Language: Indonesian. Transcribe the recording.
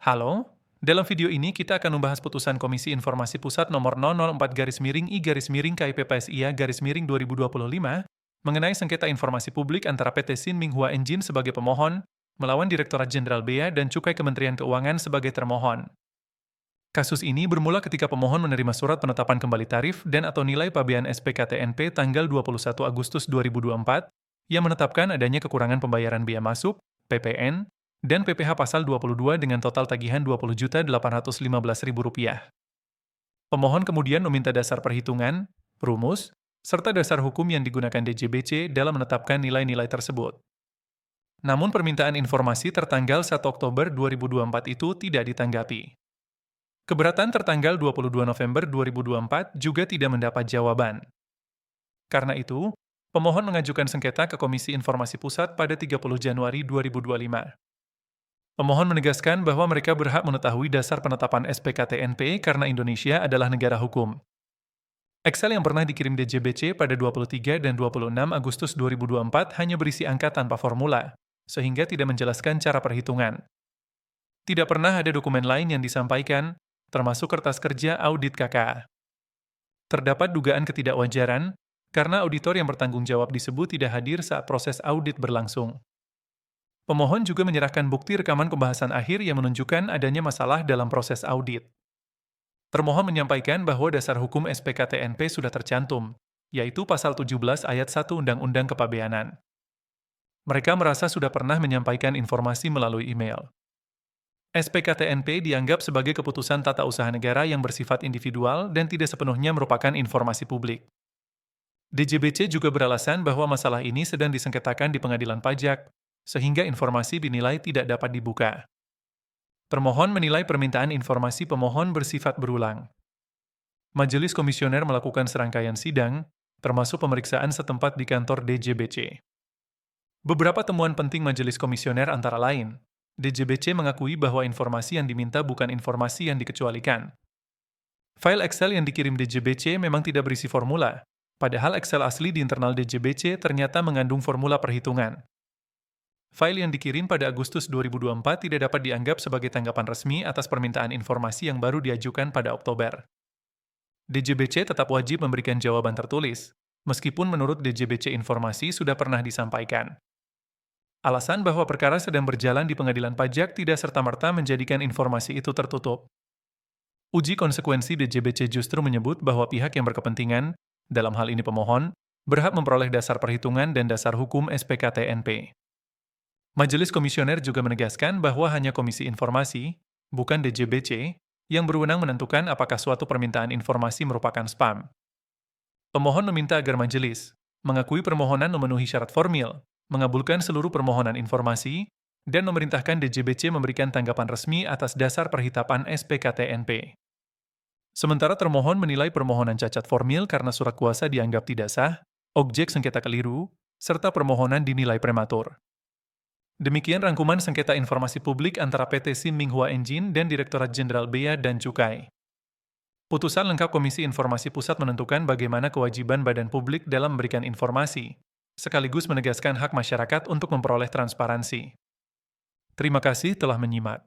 Halo, dalam video ini kita akan membahas putusan Komisi Informasi Pusat nomor 004-I-KIPPSIA-2025 mengenai sengketa informasi publik antara PT Sin Minghua Engine sebagai pemohon melawan Direktorat Jenderal Bea dan Cukai Kementerian Keuangan sebagai termohon. Kasus ini bermula ketika pemohon menerima surat penetapan kembali tarif dan atau nilai pabean SPKTNP tanggal 21 Agustus 2024 yang menetapkan adanya kekurangan pembayaran bea masuk, PPN, dan PPh pasal 22 dengan total tagihan Rp20.815.000. Pemohon kemudian meminta dasar perhitungan, rumus, serta dasar hukum yang digunakan DJBC dalam menetapkan nilai-nilai tersebut. Namun permintaan informasi tertanggal 1 Oktober 2024 itu tidak ditanggapi. Keberatan tertanggal 22 November 2024 juga tidak mendapat jawaban. Karena itu, pemohon mengajukan sengketa ke Komisi Informasi Pusat pada 30 Januari 2025. Pemohon menegaskan bahwa mereka berhak mengetahui dasar penetapan SPKTNP karena Indonesia adalah negara hukum. Excel yang pernah dikirim DJBC pada 23 dan 26 Agustus 2024 hanya berisi angka tanpa formula, sehingga tidak menjelaskan cara perhitungan. Tidak pernah ada dokumen lain yang disampaikan, termasuk kertas kerja audit KKA. Terdapat dugaan ketidakwajaran, karena auditor yang bertanggung jawab disebut tidak hadir saat proses audit berlangsung. Pemohon juga menyerahkan bukti rekaman pembahasan akhir yang menunjukkan adanya masalah dalam proses audit. Termohon menyampaikan bahwa dasar hukum SPKTNP sudah tercantum, yaitu pasal 17 ayat 1 Undang-Undang Kepabeanan. Mereka merasa sudah pernah menyampaikan informasi melalui email. SPKTNP dianggap sebagai keputusan tata usaha negara yang bersifat individual dan tidak sepenuhnya merupakan informasi publik. DJBC juga beralasan bahwa masalah ini sedang disengketakan di pengadilan pajak, sehingga informasi dinilai tidak dapat dibuka. Termohon menilai permintaan informasi pemohon bersifat berulang. Majelis Komisioner melakukan serangkaian sidang, termasuk pemeriksaan setempat di kantor DJBC. Beberapa temuan penting Majelis Komisioner antara lain, DJBC mengakui bahwa informasi yang diminta bukan informasi yang dikecualikan. File Excel yang dikirim DJBC memang tidak berisi formula, padahal Excel asli di internal DJBC ternyata mengandung formula perhitungan. File yang dikirim pada Agustus 2024 tidak dapat dianggap sebagai tanggapan resmi atas permintaan informasi yang baru diajukan pada Oktober. DJBC tetap wajib memberikan jawaban tertulis, meskipun menurut DJBC informasi sudah pernah disampaikan. Alasan bahwa perkara sedang berjalan di pengadilan pajak tidak serta-merta menjadikan informasi itu tertutup. Uji konsekuensi DJBC justru menyebut bahwa pihak yang berkepentingan, dalam hal ini pemohon, berhak memperoleh dasar perhitungan dan dasar hukum SPKTNP. Majelis Komisioner juga menegaskan bahwa hanya Komisi Informasi, bukan DJBC, yang berwenang menentukan apakah suatu permintaan informasi merupakan spam. Pemohon meminta agar majelis mengakui permohonan memenuhi syarat formil, mengabulkan seluruh permohonan informasi, dan memerintahkan DJBC memberikan tanggapan resmi atas dasar perhitapan SPKTNP. Sementara termohon menilai permohonan cacat formil karena surat kuasa dianggap tidak sah, objek sengketa keliru, serta permohonan dinilai prematur. Demikian rangkuman sengketa informasi publik antara PT Sin Minghua Engine dan Direktorat Jenderal Bea dan Cukai. Putusan lengkap Komisi Informasi Pusat menentukan bagaimana kewajiban badan publik dalam memberikan informasi, sekaligus menegaskan hak masyarakat untuk memperoleh transparansi. Terima kasih telah menyimak.